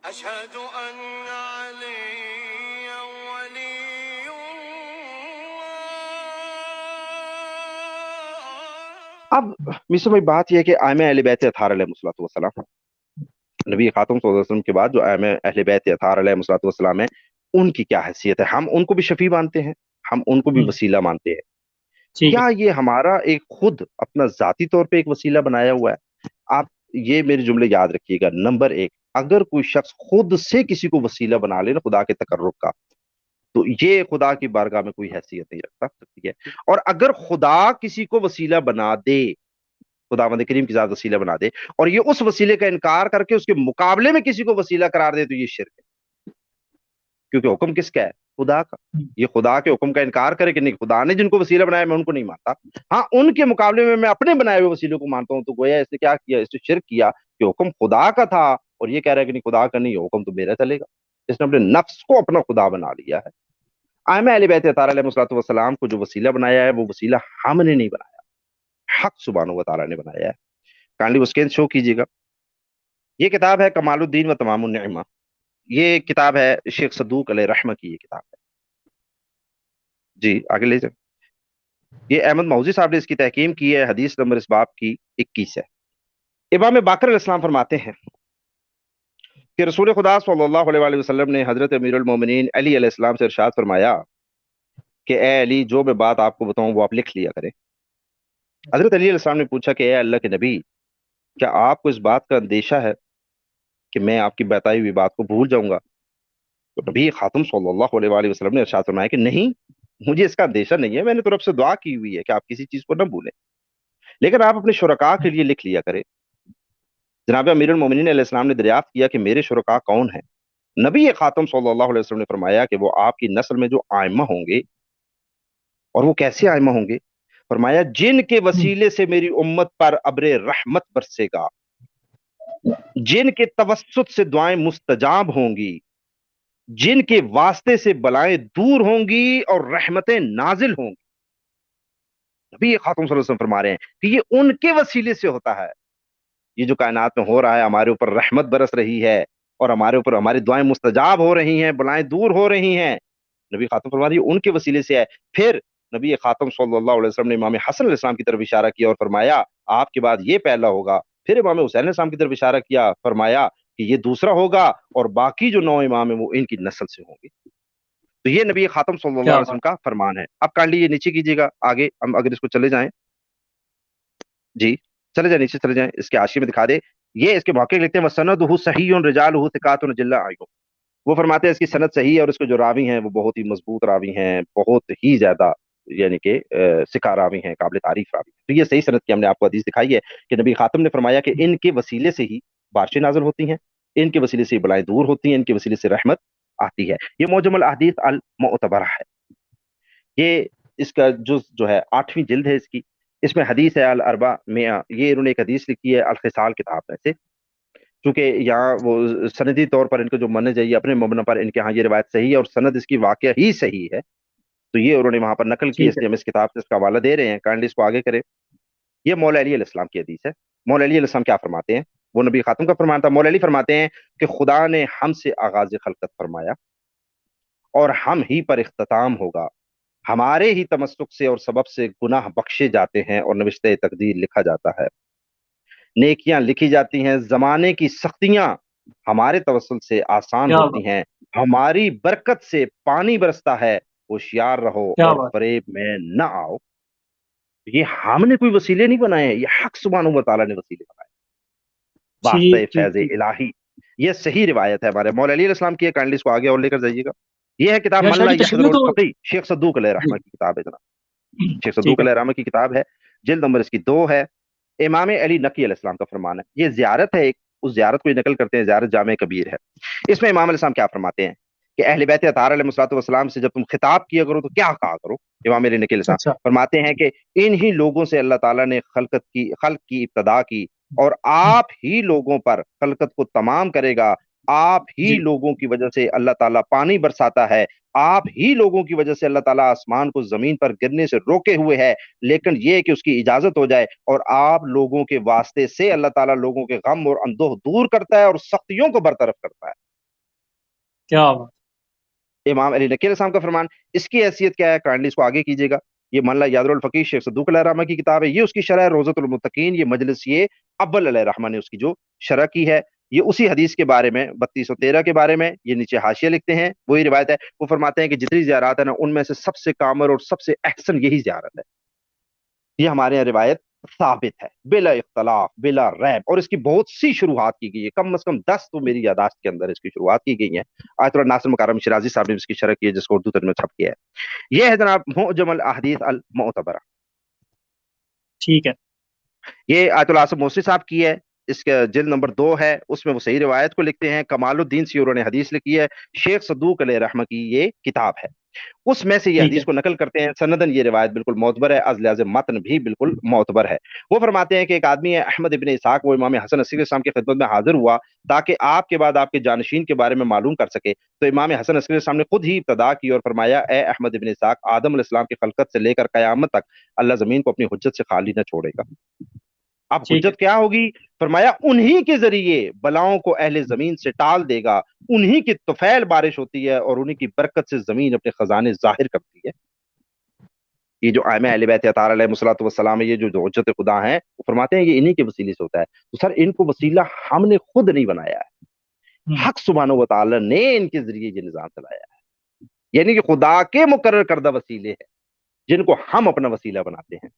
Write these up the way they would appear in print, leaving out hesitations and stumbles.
أشهد أن عليا ولي الله. اب مصر میں بات یہ ہے کہ ائمہ اہل بیت اطہار علیہ السلام، نبی خاتم صلی اللہ علیہ وسلم کے بعد جو ائمہ اہل بیت اطہار علیہ السلام ہیں، ان کی کیا حیثیت ہے؟ ہم ان کو بھی شفیع مانتے ہیں، ہم ان کو بھی وسیلہ مانتے ہیں، ٹھیک ہے. یا یہ ہمارا ایک خود اپنا ذاتی طور پہ ایک وسیلہ بنایا ہوا ہے؟ آپ یہ میرے جملے یاد رکھیے گا. نمبر ایک، اگر کوئی شخص خود سے کسی کو وسیلہ بنا لے نا خدا کے تقرب کا، تو یہ خدا کی بارگاہ میں کوئی حیثیت نہیں رکھتا. ٹھیک ہے؟ اور اگر خدا کسی کو وسیلہ بنا دے، خداوند کریم کی ذات وسیلہ بنا دے، اور یہ اس وسیلے کا انکار کر کے اس کے مقابلے میں کسی کو وسیلہ قرار دے، تو یہ شرک ہے. کیونکہ حکم کس کا ہے؟ خدا کا. یہ خدا کے حکم کا انکار کرے کہ نہیں، خدا نے جن کو وسیلہ بنایا میں ان کو نہیں مانتا، ہاں ان کے مقابلے میں میں اپنے بنائے ہوئے وسیلوں کو مانتا ہوں، تو گویا اس نے کیا کیا؟ اس نے شرک کیا کہ حکم خدا کا تھا اور یہ کہہ رہا ہے کہ نہیں خدا کا نہیں، حکم تو میرا چلے گا. اس نے اپنے نفس کو اپنا خدا بنا لیا ہے. ائمہ اہل بیت اطہار علیہ السلام کو جو وسیلہ بنایا ہے، وہ وسیلہ ہم نے نہیں بنایا، حق سبحانہ و تعالیٰ نے بنایا ہے. کائنڈلی اس کے شو کیجیے گا. یہ کتاب ہے کمال الدین و تمام النعمہ. یہ کتاب ہے شیخ صدوق علیہ رحمہ کی، یہ کتاب ہے. جی آگے لے جائیں. یہ احمد موزی صاحب نے اس کی تحقیم کی ہے. حدیث نمبر اس باب کی 21 ہے. امام باقر علیہ السلام فرماتے ہیں کہ رسول خدا صلی اللہ علیہ وآلہ وسلم نے حضرت امیر المومنین علی علیہ السلام سے ارشاد فرمایا کہ اے علی، جو میں بات آپ کو بتاؤں وہ آپ لکھ لیا کریں. حضرت علی علیہ السلام نے پوچھا کہ اے اللہ کے نبی، کیا آپ کو اس بات کا اندیشہ ہے کہ میں آپ کی بتائی ہوئی بات کو بھول جاؤں گا؟ تو نبی خاتم صلی اللہ علیہ وآلہ وسلم نے ارشاد فرمایا کہ نہیں، مجھے اس کا اندیشہ نہیں ہے، میں نے تو رب سے دعا کی ہوئی ہے کہ آپ کسی چیز کو نہ بھولیں، لیکن آپ اپنے شرکاء کے لیے لکھ لیا کریں. جناب امیر المومنین علیہ السلام نے دریافت کیا کہ میرے شرکاء کون ہیں؟ نبی خاتم صلی اللہ علیہ وسلم نے فرمایا کہ وہ آپ کی نسل میں جو آئمہ ہوں گے. اور وہ کیسے آئمہ ہوں گے؟ فرمایا جن کے وسیلے سے میری امت پر ابر رحمت برسے گا، جن کے توسط سے دعائیں مستجاب ہوں گی، جن کے واسطے سے بلائیں دور ہوں گی اور رحمتیں نازل ہوں گی. نبی خاتم صلی اللہ علیہ وسلم فرما رہے ہیں کہ یہ ان کے وسیلے سے ہوتا ہے. یہ جو کائنات میں ہو رہا ہے، ہمارے اوپر رحمت برس رہی ہے اور ہمارے اوپر ہماری دعائیں مستجاب ہو رہی ہیں، بلائیں دور ہو رہی ہیں، نبی خاتم فرما رہے ہیں ان کے وسیلے سے ہے. پھر نبی خاتم صلی اللہ علیہ وسلم نے امام حسن علیہ السلام کی طرف اشارہ کیا اور فرمایا آپ کے بعد یہ پہلا ہوگا. پھر امام حسین علیہ السلام کی طرف اشارہ کیا، فرمایا کہ یہ دوسرا ہوگا، اور باقی جو 9 امام ہیں وہ ان کی نسل سے ہوں گے. تو یہ نبی خاتم صلی اللہ علیہ وسلم کا فرمان ہے. اب کائنڈلی یہ نیچے کیجیے گا آگے، ہم اگر اس کو چلے جائیں، جی چلے جائیں نیچے چلے جائیں، اس کے حاشیے میں دکھا دے. یہ اس کے موقع لکھتے ہیں وَسَنَدُهُ صَحِيٌّ رِجَالُهُ ثِقَاتٌ جَلَّ عَيْنُهُ. وہ فرماتے ہیں اس کی سند صحیح ہے اور اس کے جو راوی ہیں وہ بہت ہی مضبوط راوی ہیں، بہت ہی زیادہ یعنی کہ ثقہ راوی ہیں، قابل تعریف راوی ہیں. تو یہ صحیح سند کی ہم نے آپ کو حدیث دکھائی ہے کہ نبی خاتم نے فرمایا کہ ان کے وسیلے سے ہی بارشیں نازل ہوتی ہیں، ان کے وسیلے سے بلائیں دور ہوتی ہیں، ان کے وسیلے سے رحمت آتی ہے. یہ معجم الاحادیث المعتبرہ ہے. یہ اس کا جو ہے 8ویں جلد ہے اس کی. اس میں حدیث ہے الاربع میں، یہ انہوں نے ایک حدیث لکھی ہے الخصال کتاب میں سے. چونکہ یہاں وہ سندی طور پر ان کو جو منج ہے، یہ اپنے مبنی پر ان کے ہاں یہ روایت صحیح ہے اور سند اس کی واقعہ ہی صحیح ہے، تو یہ انہوں نے وہاں پر نقل کی، اس لیے ہم اس کتاب سے اس کا حوالہ دے رہے ہیں. کائنڈلی اس کو آگے کریں. یہ مولا علی علیہ السلام کی حدیث ہے. مولا علی علیہ السلام کیا فرماتے ہیں؟ وہ نبی خاتم کا فرمان تھا. مولا علی فرماتے ہیں کہ خدا نے ہم سے آغاز خلقت فرمایا اور ہم ہی پر اختتام ہوگا. ہمارے ہی تمسک سے اور سبب سے گناہ بخشے جاتے ہیں اور نوشتہ تقدیر لکھا جاتا ہے، نیکیاں لکھی جاتی ہیں، زمانے کی سختیاں ہمارے توسل سے آسان ہوتی ہیں، ہماری برکت سے پانی برستا ہے، ہوشیار رہو اور فریب میں نہ آؤ. یہ ہم نے کوئی وسیلے نہیں بنائے ہیں، یہ حق سبحانہ و تعالیٰ نے وسیلے بنائے واسطہ فیض الہی. یہ صحیح روایت ہے ہمارے مولا علی علیہ السلام کی ہے. کائنڈلی اس کو آگے اور لے کر جائیے گا. یہ ہے کتاب من لا یحضر الفقیہ، شیخ صدوق علیہ رحمہ کی کتاب ہے جناب. شیخ صدوق علیہ رحمہ کی کتاب ہے، جلد نمبر اس کی 2 ہے. امام علی نقی علیہ السلام کا فرمان ہے. یہ زیارت ہے ایک، اس زیارت کو نقل کرتے ہیں، زیارت جامع کبیر ہے. اس میں امام علیہ السلام کیا فرماتے ہیں کہ اہل بیت اطہار علیہ السلام سے جب تم خطاب کیا کرو تو کیا کہا کرو؟ امام علی نقی علیہ السلام فرماتے ہیں کہ انہی لوگوں سے اللہ تعالیٰ نے خلق کی ابتدا کی اور آپ ہی لوگوں پر خلقت کو تمام کرے گا. آپ ہی لوگوں کی وجہ سے اللہ تعالیٰ پانی برساتا ہے، آپ ہی لوگوں کی وجہ سے اللہ تعالیٰ آسمان کو زمین پر گرنے سے روکے ہوئے ہے، لیکن یہ کہ اس کی اجازت ہو جائے، اور آپ لوگوں کے واسطے سے اللہ تعالیٰ لوگوں کے غم اور اندوہ دور کرتا ہے اور سختیوں کو برطرف کرتا ہے. کیا بات. امام علی نقی علیہ السلام کا فرمان. اس کی حیثیت کیا ہے؟ کائنڈلی اس کو آگے کیجیے گا. یہ من لا یادر الفقی شیخ صدوق علیہ رحمہ کی کتاب ہے. یہ اس کی شرح ہے روضۃ المتقین. یہ مجلس یہ اول علیہ رحمہ نے اس کی جو شرح کی ہے. یہ اسی حدیث کے بارے میں 3213 کے بارے میں یہ نیچے حاشیہ لکھتے ہیں. وہی روایت ہے. وہ فرماتے ہیں کہ جتنی زیارات ہیں نا ان میں سے سب سے کامل اور سب سے احسن یہی زیارت ہے. یہ ہمارے یہاں روایت ثابت ہے بلا اختلاف بلا ریب. اور اس کی بہت سی شروحات کی گئی ہے. کم از کم 10 تو میری یاداشت کے اندر اس کی شروحات کی گئی ہیں. آیت اللہ ناصر مکرم شیرازی صاحب نے اس کی شرح کی ہے جس کو اردو ترجمہ چھپ کیا ہے. یہ ہے جناب معجم الاحادیث المعتبرہ. ٹھیک ہے. یہ آیت اللہ آصف موسی صاحب کی ہے. اس کا جلد نمبر 2 ہے. اس میں وہ صحیح روایت کو لکھتے ہیں. کمال الدین سیوروں نے حدیث لکھی ہے. شیخ صدوق علیہ رحمہ کی یہ کتاب ہے. اس میں سے یہ ٹھیک ہے. حدیث کو نقل کرتے ہیں. سندن یہ روایت بالکل معتبر ہے. از لحاظ متن بھی بالکل معتبر ہے. وہ فرماتے ہیں کہ ایک آدمی ہے احمد ابن اسحاق. وہ امام حسن عسکری السلام کی خدمت میں حاضر ہوا تاکہ آپ کے بعد آپ کے جانشین کے بارے میں معلوم کر سکے. تو امام حسن عسکری السلام نے خود ہی ابتدا کی اور فرمایا اے احمد ابن اسحاق, آدم علیہ السلام کی خلقت سے لے کر قیامت تک اللہ زمین کو اپنی حجت سے خالی نہ چھوڑے گا. اب ٹھیک ہے. حجت کیا ہوگی؟ فرمایا انہی کے ذریعے بلاؤں کو اہل زمین سے ٹال دے گا. انہی کی طفیل بارش ہوتی ہے اور انہی کی برکت سے زمین اپنے خزانے ظاہر کرتی ہے. یہ جو ائمہ اہل بیت اطہار علیہ الصلوۃ والسلام ہے, یہ جو حجت خدا ہیں, وہ فرماتے ہیں یہ انہی کے وسیلے سے ہوتا ہے. تو سر ان کو وسیلہ ہم نے خود نہیں بنایا ہے, حق سبحانہ و تعالی نے ان کے ذریعے یہ نظام چلایا ہے. یعنی کہ خدا کے مقرر کردہ وسیلے ہیں جن کو ہم اپنا وسیلہ بناتے ہیں.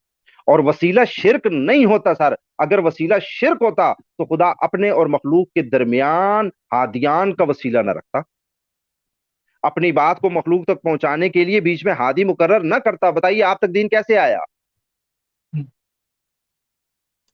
اور وسیلہ شرک نہیں ہوتا سر. اگر وسیلہ شرک ہوتا تو خدا اپنے اور مخلوق کے درمیان ہادیان کا وسیلہ نہ رکھتا, اپنی بات کو مخلوق تک پہنچانے کے لیے بیچ میں ہادی مقرر نہ کرتا. بتائیے آپ تک دین کیسے آیا؟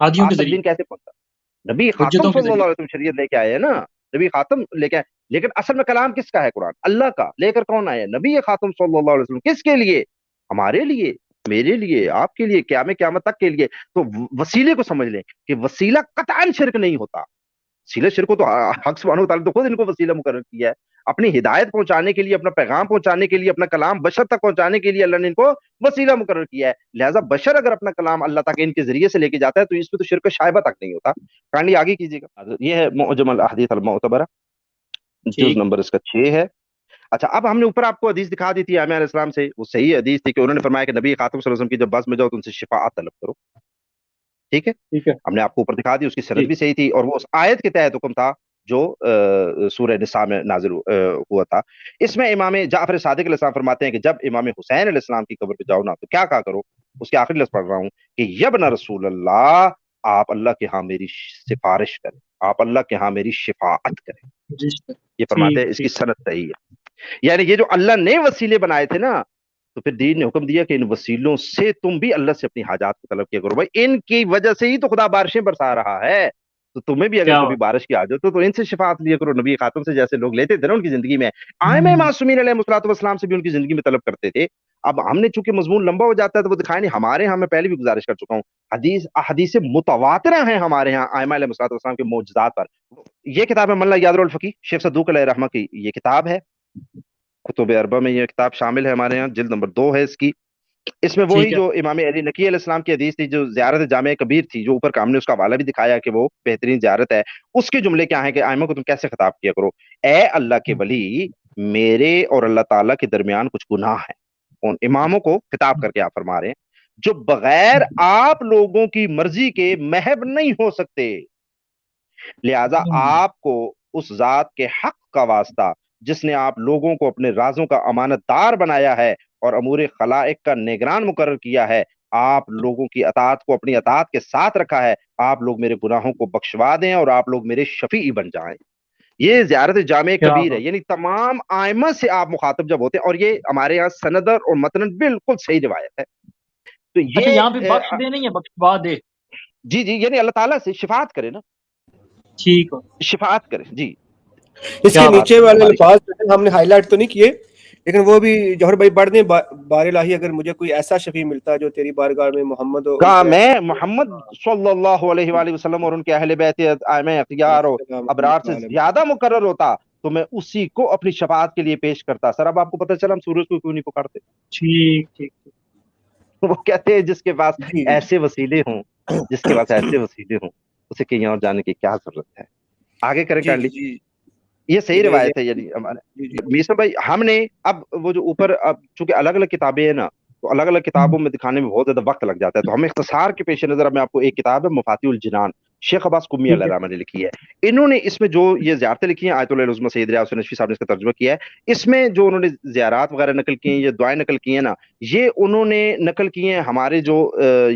ہادیوں آپ کے تک ذریعے, دین کیسے پہنچا؟ نبی خاتم حجتوں کے صلی اللہ ذریعے. علیہ وسلم شریعت لے کے آئے ہیں نا. نبی خاتم لے کے آئے, لیکن اصل میں کلام کس کا ہے؟ قرآن اللہ کا. لے کر کون آئے؟ نبی خاتم صلی اللہ علیہ وسلم. کس کے لیے؟ ہمارے لیے, میرے لیے, آپ کے لیے, قیامت تک کے لیے. تو وسیلے کو سمجھ لیں کہ وسیلہ قطعاً شرک نہیں ہوتا. وسیلہ شرک کو تو حق سبحانہ و تعالیٰ تو خود ان کو وسیلہ مقرر کیا ہے. اپنی ہدایت پہنچانے کے لیے, اپنا پیغام پہنچانے کے لیے, اپنا کلام بشر تک پہنچانے کے لیے اللہ نے ان کو وسیلہ مقرر کیا ہے. لہٰذا بشر اگر اپنا کلام اللہ تک ان کے ذریعے سے لے کے جاتا ہے تو اس میں تو شرک شائبہ تک نہیں ہوتا. کہانی آگے کیجیے گا. یہ ہے معجم الاحادیث المعتبرہ, جز نمبر اس کا 6 ہے. اچھا, اب ہم نے اوپر آپ کو حدیث دکھا دی تھی ائمہ علیہ السلام سے. وہ صحیح حدیث تھی کہ انہوں نے فرمایا کہ نبی خاتم صلی اللہ علیہ وسلم کی جب بس میں جاؤ تو ان سے شفاعت طلب کرو. ٹھیک ہے, ٹھیک ہے. ہم نے آپ کو اوپر دکھا دی. اس کی سند بھی صحیح تھی اور وہ اس آیت کے تحت حکم تھا جو سورہ نساء میں نازل ہوا تھا. اس میں امام جعفر صادق علیہ السلام فرماتے ہیں کہ جب امام حسین علیہ السلام کی قبر پہ جاؤ نا تو کیا کہا کرو. اس کے آخری لفظ پڑھ رہا ہوں کہ یبن رسول اللہ, آپ اللہ کے ہاں میری سفارش کریں, آپ اللہ کے ہاں میری شفاعت کریں. یہ فرماتے ہیں اس کی سند صحیح ہے. یعنی یہ جو اللہ نے وسیلے بنائے تھے نا, تو پھر دین نے حکم دیا کہ ان وسیلوں سے تم بھی اللہ سے اپنی حاجات کو طلب کیا کرو. بھائی ان کی وجہ سے ہی تو خدا بارشیں برسا رہا ہے. تو تمہیں بھی اگر کبھی بارش کی حاجت ہو تو ان سے شفاعت لیا کرو. نبی خاتم سے جیسے لوگ لیتے تھے نا ان کی زندگی میں, ائمہ معصومین علیہ الصلوۃ والسلام سے بھی ان کی زندگی میں طلب کرتے تھے. اب ہم نے چونکہ مضمون لمبا ہو جاتا ہے تو وہ دکھائے نہیں. ہمارے ہاں میں پہلے بھی گزارش کر چکا ہوں, حدیث متواترہ ہیں ہمارے ہاں ائمہ علیہ الصلوۃ والسلام کے معجزات پر. یہ کتاب ہے من لا یادر الفقی شیخ صدوق علیہ رحمہ کی یہ کتاب ہے. کتب اربع میں یہ کتاب شامل ہے ہمارے ہاں. جلد نمبر 2 ہے اس کی. اس میں وہی جو امام علی نقی علیہ السلام کی حدیث تھی جو زیارت جامع کبیر تھی, جو اوپر ہم نے اس کا حوالہ بھی دکھایا کہ وہ بہترین زیارت ہے. اس کے جملے کیا ہیں کہ ائمہ کو تم کیسے خطاب کیا کرو, اے اللہ کے ولی, میرے اور اللہ تعالیٰ کے درمیان کچھ گناہ ہیں. ان اماموں کو خطاب کر کے آپ فرما رہے ہیں جو بغیر آپ لوگوں کی مرضی کے محو نہیں ہو سکتے. لہذا آپ کو اس ذات کے حق کا واسطہ جس نے آپ لوگوں کو اپنے رازوں کا امانت دار بنایا ہے اور امور خلائق کا نگران مقرر کیا ہے, آپ لوگوں کی اطاعت کو اپنی اطاعت کے ساتھ رکھا ہے. آپ لوگ میرے گناہوں کو بخشوا دیں اور آپ لوگ میرے شفیع بن جائیں. یہ زیارت جامع کبیر ہے. یعنی تمام ائمہ سے آپ مخاطب جب ہوتے ہیں, اور یہ ہمارے یہاں سندر اور متن بالکل صحیح روایت ہے. تو یہ یہاں پہ بخش دے نہیں ہے, بخشوا دے. جی یعنی اللہ تعالیٰ سے شفاعت کرے نا. ٹھیک, شفاعت کرے. جی, اس کے نیچے والے الفاظ ہم نے ہائی لائٹ تو نہیں کیے, لیکن وہ بھی جوہر بھائی پڑھ دیں. بار الہی اگر مجھے کوئی ایسا شفیع ملتا جو تیری بارگاہ میں محمد ہو, کہا میں محمد صلی اللہ علیہ وآلہ وسلم اور ان کے اہل بیت ائمہ اختیار اور ابرار سے زیادہ مقرر ہوتا تو میں اسی کو اپنی شفاعت کے لیے پیش کرتا. سر اب آپ کو پتہ چلا ہم سورج کو کیوں نہیں پکارتے. ٹھیک. وہ کہتے ہیں جس کے پاس ایسے وسیلے ہوں, اسے کہیں اور جانے کی کیا ضرورت ہے. آگے کریں کر لیجیے. یہ صحیح یہ روایت ہے یعنی جی جی میسر بھائی ہم نے اب وہ جو اوپر اب چونکہ الگ الگ کتابیں ہیں نا تو الگ الگ کتابوں میں دکھانے میں بہت زیادہ وقت لگ جاتا ہے تو ہم اختصار کے پیش نظر میں آپ کو ایک کتاب ہے مفاتیح الجنان شیخ عباس قمی علیہ ٹھیک ہے الرحمہ نے لکھی ہے. انہوں نے اس میں جو یہ زیارتیں لکھی ہیں آیت اللہ العظمہ سید ریاض نشفی صاحب نے اس کا ترجمہ کیا ہے. اس میں جو انہوں نے زیارات وغیرہ نقل کی ہیں یہ دعائیں نقل کی ہیں نا یہ انہوں نے نقل کی ہیں ہمارے جو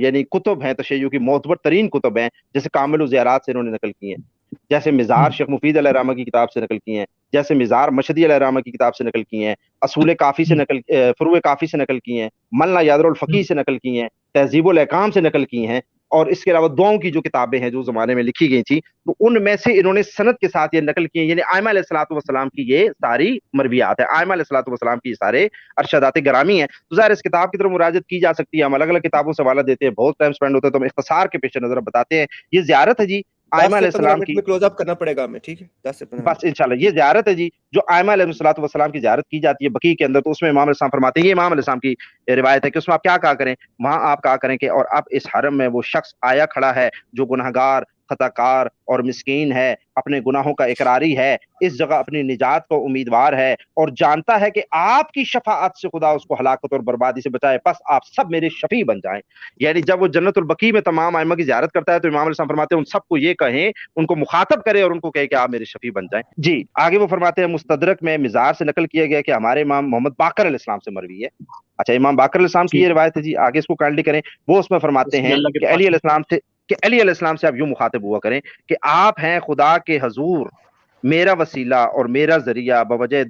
یعنی کتب ہیں تشیع کی معتبر ترین کتب ہیں جیسے کامل الزیارات سے انہوں نے نقل کی ہیں جیسے مزار شیخ مفید علیہ الرحمہ کی کتاب سے نقل کی ہیں جیسے مزار مشدی علیہ الرحمہ کی کتاب سے نقل کی ہیں اصول کافی سے نقل فروع کافی سے نقل کی ہیں ملا یادر الفقی سے نقل کی ہیں تہذیب الاحکام سے نقل کی ہیں اور اس کے علاوہ دعاؤں کی جو کتابیں ہیں جو زمانے میں لکھی گئی تھیں تو ان میں سے انہوں نے سند کے ساتھ یہ نقل کی ہیں یعنی ائمہ علیہ الصلوۃ والسلام کی یہ ساری مرویات ہیں ائمہ علیہ الصلوۃ والسلام کی یہ سارے ارشادات گرامی ہیں. تو ظاہر اس کتاب کی طرف مراجعت کی جا سکتی ہے ہم الگ الگ کتابوں سے حوالہ دیتے ہیں بہت ٹائم سپینڈ ہوتا ہے تو ہم اختصار کے پیش نظر بتاتے ہیں. یہ زیارت ہے جی 10 ائمہ سے علیہ 15 السلام منٹ کی میں کلوز اپ کرنا پڑے گا ہمیں ٹھیک ہے 10 سے 15 بس انشاءاللہ یہ زیارت ہے جی جو ائمہ علیہ الصلوۃ والسلام کی زیارت کی جاتی ہے بقیع کے اندر تو اس میں امام علیہ السلام فرماتے ہیں یہ امام علیہ السلام کی روایت ہے کہ اس میں آپ کیا کہا کریں وہاں آپ کہا کریں کہ اور اب اس حرم میں وہ شخص آیا کھڑا ہے جو گنہگار خطا کار اور مسکین ہے اپنے گناہوں کا اقراری ہے اس جگہ اپنی نجات کو امیدوار ہے اور جانتا ہے کہ آپ کی شفاعت سے خدا اس کو ہلاکت اور بربادی سے بچائے بس آپ سب میرے شفیع بن جائیں. یعنی جب وہ جنت البقیع میں تمام ائمہ کی زیارت کرتا ہے تو امام علیہ السلام فرماتے ہیں ان سب کو یہ کہیں ان کو مخاطب کرے اور ان کو کہے کہ آپ میرے شفیع بن جائیں. جی آگے وہ فرماتے ہیں مستدرک میں مزار سے نقل کیا گیا کہ ہمارے امام محمد باقر علیہ السلام سے مروی ہے. اچھا امام باقر علیہ السلام کی یہ ٹھیک روایت ہے جی آگے اس کو کائنڈلی کریں. وہ اس میں فرماتے بسم ہیں اللہ کے کہ پاس علی علیہ السلام سے کہ علی علیہ السلام سے آپ یوں مخاطب ہوا کریں کہ آپ ہیں خدا کے حضور میرا وسیلہ اور میرا ذریعہ بوجہ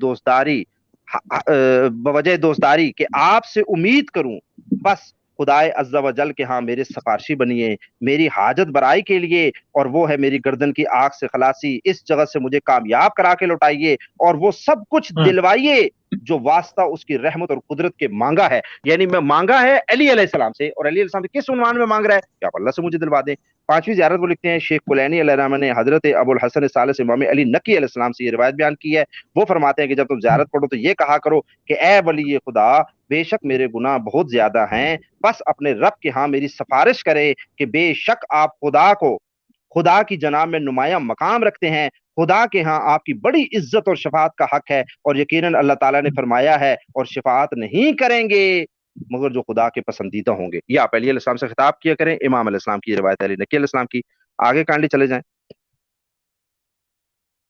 دوستداری کہ آپ سے امید کروں بس خدائے عز و جل کے ہاں میرے سفارشی بنیے میری حاجت برائی کے لیے اور وہ ہے میری گردن کی آگ سے خلاصی اس جگہ سے مجھے کامیاب کرا کے لوٹائیے اور وہ سب کچھ دلوائیے جو واسطہ اس کی رحمت اور قدرت کے مانگا ہے. یعنی میں مانگا ہے علی علیہ السلام سے اور علی علیہ السلام سے کس عنوان میں مانگ رہا ہے کہ آپ اللہ سے مجھے دلوا دیں. 5ویں زیارت وہ لکھتے ہیں شیخ کلینی علیہ الرحمہ نے حضرت ابو الحسن ثالث امام علی نقی علیہ السلام سے یہ روایت بیان کی ہے. وہ فرماتے ہیں کہ جب تم زیارت پڑھو تو یہ کہا کرو کہ اے ولی خدا بے شک میرے گناہ بہت زیادہ ہیں بس اپنے رب کے ہاں میری سفارش کرے کہ بے شک آپ خدا کی جناب میں نمایاں مقام رکھتے ہیں خدا کے ہاں آپ کی بڑی عزت اور شفاعت کا حق ہے اور یقیناً اللہ تعالیٰ نے فرمایا ہے اور شفاعت نہیں کریں گے مگر جو خدا کے پسندیدہ ہوں گے. یہ آپ علی علیہ السلام سے خطاب کیا کریں امام علیہ السلام کی روایت علی نقی علیہ السلام کی. آگے کانڈلی چلے جائیں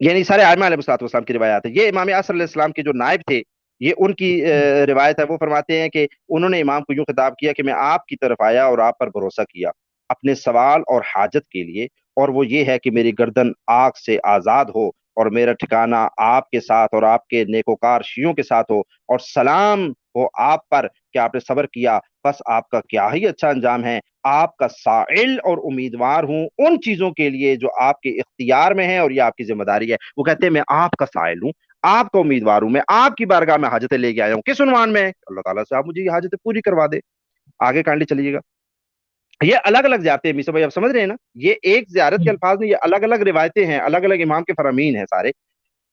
یعنی سارے ائمہ علیہ السلام کی روایات ہے. یہ امام عصر علیہ السلام کے جو نائب تھے یہ ان کی روایت ہے. وہ فرماتے ہیں کہ انہوں نے امام کو یوں خطاب کیا کہ میں آپ کی طرف آیا اور آپ پر بھروسہ کیا اپنے سوال اور حاجت کے لیے اور وہ یہ ہے کہ میری گردن آگ سے آزاد ہو اور میرا ٹھکانہ آپ کے ساتھ اور آپ کے نیکوکار شیعوں کے ساتھ ہو اور سلام ہو آپ پر کہ آپ نے صبر کیا بس آپ کا کیا ہی اچھا انجام ہے. آپ کا سائل اور امیدوار ہوں ان چیزوں کے لیے جو آپ کے اختیار میں ہیں اور یہ آپ کی ذمہ داری ہے. وہ کہتے ہیں میں آپ کا سائل ہوں آپ کا امیدوار ہوں میں آپ کی بارگاہ میں حاجتیں لے کے آیا ہوں کس عنوان میں اللہ تعالیٰ سے آپ مجھے یہ حاجتیں پوری کروا دے. آگے کانڈلی چلیے گا. یہ الگ الگ زیارتیں میسر بھائی آپ سمجھ رہے ہیں نا یہ ایک زیارت کے الفاظ میں یہ الگ الگ روایتیں ہیں الگ الگ امام کے فرامین ہیں سارے.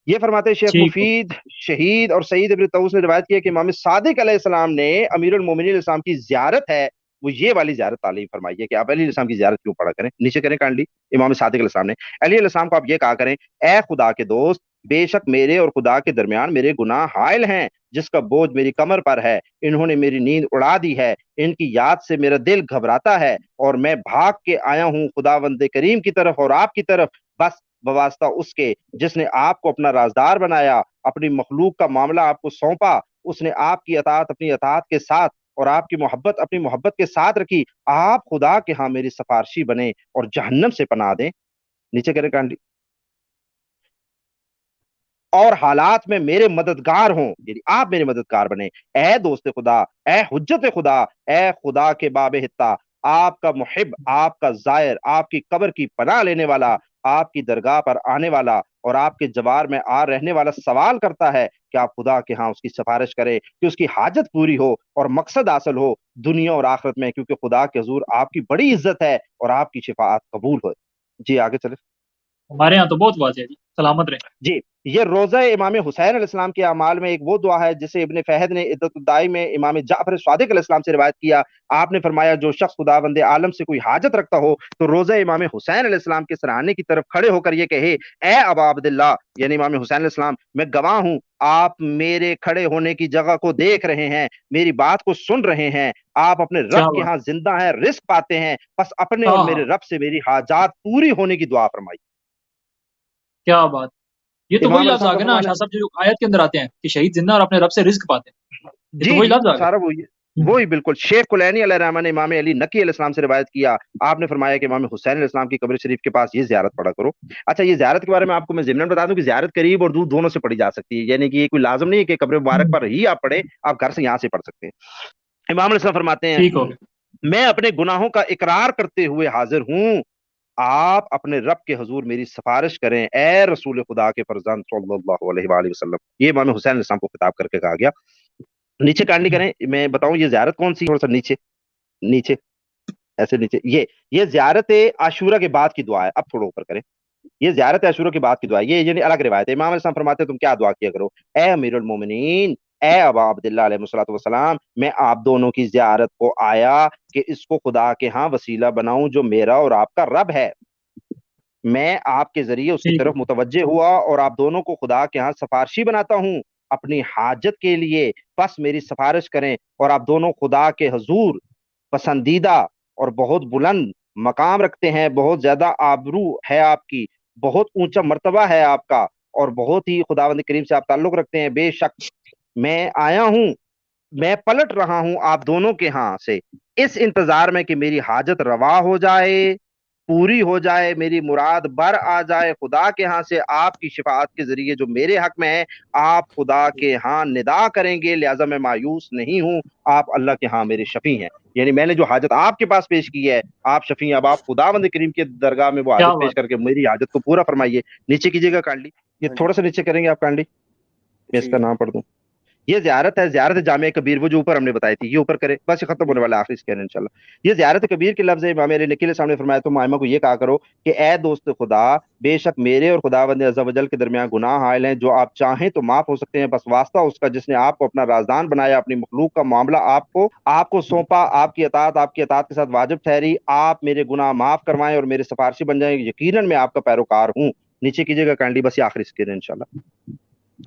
یہ فرماتے ہیں شیخ ٹھیک ہو مفید شہید اور سعید ابن طاووس نے روایت کی ہے کہ امام صادق علیہ السلام نے امیر المومنین علیہ السلام کی زیارت ہے وہ یہ والی زیارت تعلیم فرمائی ہے کہ آپ علی علیہ السلام کی زیارت کیوں پڑھا کریں. نیچے کریں کانڈلی امام صادق علیہ السلام نے علی علیہ السلام کو آپ یہ کہا کریں اے خدا کے دوست بے شک میرے اور خدا کے درمیان میرے گناہ حائل ہیں جس کا بوجھ میری کمر پر ہے انہوں نے میری نیند اڑا دی ہے ان کی یاد سے میرا دل گھبراتا ہے اور میں بھاگ کے آیا ہوں خداوند کریم کی طرف اور آپ کی طرف بس بواسطہ اس کے جس نے آپ کو اپنا رازدار بنایا اپنی مخلوق کا معاملہ آپ کو سونپا اس نے آپ کی اطاعت اپنی اطاعت کے ساتھ اور آپ کی محبت اپنی محبت کے ساتھ رکھی آپ خدا کے ہاں میری سفارشی بنے اور جہنم سے پناہ دیں. نیچے کریں کانڈی اور حالات میں میرے مددگار ہوں یعنی آپ میرے مددگار بنے اے دوست خدا اے حجت خدا اے خدا کے باب حتہ آپ کا محب آپ کا زائر آپ کی قبر کی پناہ لینے والا آپ کی درگاہ پر آنے والا اور آپ کے جوار میں آ رہنے والا سوال کرتا ہے کہ آپ خدا کے ہاں اس کی سفارش کرے کہ اس کی حاجت پوری ہو اور مقصد حاصل ہو دنیا اور آخرت میں کیونکہ خدا کے حضور آپ کی بڑی عزت ہے اور آپ کی شفاعت قبول ہو. جی آگے چلے. ہمارے یہاں تو بہت واضح ہے جی، سلامت رہیں۔ جی، یہ روزہ امام حسین علیہ السلام کے اعمال میں ایک وہ دعا ہے جسے ابن فہد نے عدت الدائی میں امام جعفر صادق علیہ السلام سے روایت کیا. آپ نے فرمایا جو شخص خداوند عالم سے کوئی حاجت رکھتا ہو تو روزہ امام حسین علیہ السلام کے سرانے کی طرف کھڑے ہو کر یہ کہے اے ابا عبداللہ یعنی امام حسین علیہ السلام میں گواہ ہوں آپ میرے کھڑے ہونے کی جگہ کو دیکھ رہے ہیں، میری بات کو سن رہے ہیں، آپ اپنے کیا رب کے بات، ہاں زندہ ہیں، رزق پاتے ہیں، بس اپنے ہاں اور ہاں میرے رب سے میری حاجات پوری ہونے کی دعا فرمائی. کیا بات، یہ تو امام وہی علیہ لفظ آ السلام کا گئے نا فرمان شاہ صاحب جو آیت کے اندر آتے ہیں کہ شہید زندہ اور اپنے رب سے رزق پاتے ہیں، یہ تو جی وہی جی لفظ آ سارا وہی گئے۔ وہی بالکل. شیخ کلینی علیہ الرحمٰن نے امام علی نقی علیہ السلام سے روایت کیا، آپ نے فرمایا کہ امام حسین علیہ السلام کی قبر شریف کے پاس یہ زیارت پڑھا کرو. اچھا یہ زیارت کے بارے میں آپ کو میں ضمن بتا دوں کہ زیارت قریب اور دور دونوں سے پڑھی جا سکتی ہے، یعنی کہ یہ کوئی لازم نہیں ہے کہ قبر مبارک پر ہی آپ پڑھیں، آپ گھر سے یہاں سے پڑھ سکتے ہیں. امام علیہ السلام فرماتے ہیں ٹھیک ہو گیا، میں اپنے گناہوں کا اقرار کرتے ہوئے حاضر ہوں، آپ اپنے رب کے حضور میری سفارش کریں اے رسول خدا کے فرزند صلی اللہ علیہ وآلہ وسلم. یہ امام حسین علیہ السلام کو خطاب کر کے کہا گیا. نیچے کانڈی کریں، میں بتاؤں یہ زیارت کون سی، تھوڑا سا نیچے نیچے ایسے نیچے، یہ زیارت عاشورہ کے بعد کی دعا ہے. اب تھوڑا اوپر کریں، یہ زیارت عاشورہ کے بعد کی دعا ہے، یہ یعنی الگ روایت ہے. امام علیہ السلام فرماتے ہیں تم کیا دعا کیا کرو اے امیر المومنین اے ابا عبداللہ علیہ الصلوۃ والسلام، میں آپ دونوں کی زیارت کو آیا کہ اس کو خدا کے ہاں وسیلہ بناؤں جو میرا اور آپ کا رب ہے. میں آپ کے ذریعے اس کی ٹھیک ہے، طرف متوجہ ہوا اور آپ دونوں کو خدا کے ہاں سفارشی بناتا ہوں اپنی حاجت کے لیے، بس میری سفارش کریں. اور آپ دونوں خدا کے حضور پسندیدہ اور بہت بلند مقام رکھتے ہیں، بہت زیادہ آبرو ہے آپ کی، بہت اونچا مرتبہ ہے آپ کا، اور بہت ہی خداوند کریم سے آپ تعلق رکھتے ہیں. بے شک میں آیا ہوں، میں پلٹ رہا ہوں آپ دونوں کے ہاں سے اس انتظار میں کہ میری حاجت روا ہو جائے، پوری ہو جائے، میری مراد بر آ جائے خدا کے ہاں سے آپ کی شفاعت کے ذریعے جو میرے حق میں ہے. آپ خدا کے ہاں ندا کریں گے، لہٰذا میں مایوس نہیں ہوں، آپ اللہ کے ہاں میرے شفیع ہیں. یعنی میں نے جو حاجت آپ کے پاس پیش کی ہے آپ شفیع ہیں، اب آپ خداوند کریم کے درگاہ میں وہ کیا حاجت پیش بات، کر کے میری حاجت کو پورا فرمائیے. نیچے کیجیے گا کانڈلی، یہ ہاں جی تھوڑا سا نیچے کریں گے آپ کانڈلی، میں اس جی کا نام پڑھ دوں. یہ زیارت ہے، زیارت جامع کبیر، وہ جو اوپر ہم نے بتائی تھی، یہ اوپر کرے بس، یہ ختم جی ہونے والا آخری اسکین انشاءاللہ. یہ زیارت کبیر کے لفظ ہے. امام علی نقی علیہ السلام نے فرمایا تم ائمہ کو یہ کہا کرو کہ اے دوست خدا، بے شک میرے اور خداوند عز و جل کے درمیان گناہ حائل ہیں جو آپ چاہیں تو معاف ہو سکتے ہیں، بس واسطہ اس کا جس نے آپ کو اپنا رازدان بنایا، اپنی مخلوق کا معاملہ آپ کو سونپا، آپ کی اطاعت کے ساتھ واجب ٹھہری، آپ میرے گناہ معاف کروائیں اور میرے سفارشی بن جائیں، یقیناً میں آپ کا پیروکار ہوں. نیچے کیجیے گا کائنڈلی، بس یہ آخری اسکین انشاءاللہ.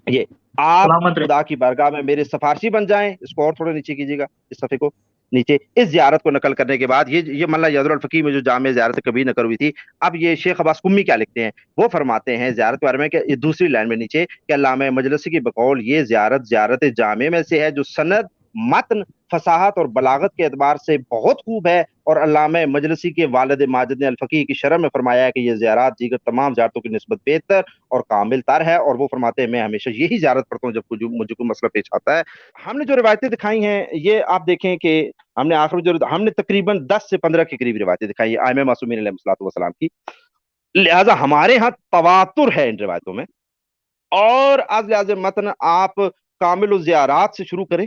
یہ آپ سلامت رہیں۔ خدا کی بارگاہ میں میرے سفارشی بن جائیں. اس کو اور تھوڑا نیچے کیجیے گا، اس صفحے کو نیچے. اس زیارت کو نقل کرنے کے بعد یہ ملا یادر الفقی میں جو جامع زیارت کبھی نقل ہوئی تھی. اب یہ شیخ عباس قمی کیا لکھتے ہیں، وہ فرماتے ہیں زیارت کے بارے میں کہ یہ دوسری لائن میں نیچے کہ علامہ مجلسی کی بقول یہ زیارت جامع میں سے ہے جو سند، متن، فصاحت اور بلاغت کے اعتبار سے بہت خوب ہے. اور علامہ مجلسی کے والد ماجد نے الفقی کی شرح میں فرمایا ہے کہ یہ زیارات دیگر تمام زیارتوں کی نسبت بہتر اور کامل تر ہے. اور وہ فرماتے ہیں میں ہمیشہ یہی زیارت کرتا ہوں جب مجھے کوئی مسئلہ پیش آتا ہے. ہم نے جو روایتیں دکھائی ہیں یہ آپ دیکھیں کہ ہم نے آخر جو ہم نے تقریباً 10 سے 15 کے قریب روایتیں دکھائی ہیں ائمہ معصومین علیہ الصلوۃ والسلام کی. لہذا ہمارے ہاں تواتر ہے ان روایتوں میں. اور از لحاظ متن آپ کامل الزیارات سے شروع کریں،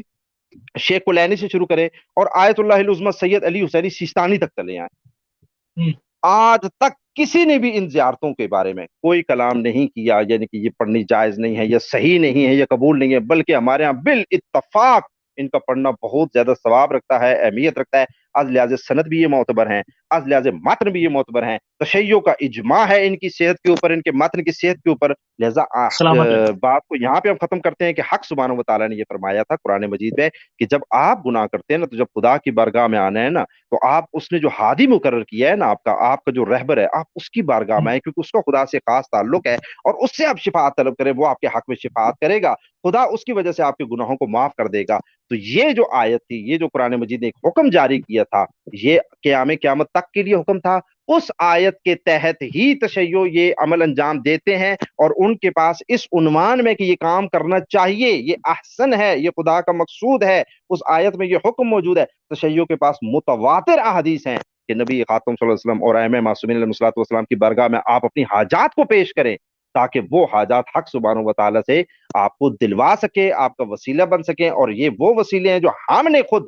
شیخ کلینی سے شروع کریں، اور آیت اللہ العظمی سید علی حسینی سیستانی تک چلے آئیں. آج تک کسی نے بھی ان زیارتوں کے بارے میں کوئی کلام نہیں کیا، یعنی کہ یہ پڑھنی جائز نہیں ہے، یہ صحیح نہیں ہے، یہ قبول نہیں ہے، بلکہ ہمارے ہاں بالاتفاق ان کا پڑھنا بہت زیادہ ثواب رکھتا ہے، اہمیت رکھتا ہے. از لحاظ سند بھی یہ معتبر ہیں، از لحاظ متن بھی یہ معتبر ہیں. تشیع کا اجماع ہے ان کی صحت کے اوپر، ان کے متن کی صحت کے اوپر. لہذا سلامت رہیں۔ بات کو یہاں پہ ہم ختم کرتے ہیں کہ حق سبحانہ و تعالیٰ نے یہ فرمایا تھا قرآن مجید میں کہ جب آپ گناہ کرتے ہیں نا، تو جب خدا کی بارگاہ میں آنا ہے نا، تو آپ اس نے جو ہادی مقرر کیا ہے نا، آپ کا جو رہبر ہے، آپ اس کی بارگاہ میں آئیں، کیونکہ اس کا خدا سے خاص تعلق ہے، اور اس سے آپ شفاعت طلب کریں، وہ آپ کے حق میں شفاعت کرے گا، خدا اس کی وجہ سے آپ کے گناہوں کو معاف کر دے گا. تو یہ جو آیت تھی، یہ جو قرآن مجید نے ایک حکم جاری کیا تھا، یہ قیامت تک کے لیے حکم تھا. اس آیت کے تحت ہی تشیع یہ عمل انجام دیتے ہیں، اور ان کے پاس اس عنوان میں کہ یہ کام کرنا چاہیے، یہ احسن ہے، یہ خدا کا مقصود ہے، اس آیت میں یہ حکم موجود ہے. تشیع کے پاس متواتر احادیث ہیں کہ نبی خاتم صلی اللہ علیہ وسلم اور ائمہ معصومین علیہ الصلوۃ والسلام کی بارگاہ میں آپ اپنی حاجات کو پیش کریں، تاکہ وہ حاجات حق سبحانہ و تعالیٰ سے آپ کو دلوا سکے، آپ کا وسیلہ بن سکے. اور یہ وہ وسیلے ہیں جو ہم نے خود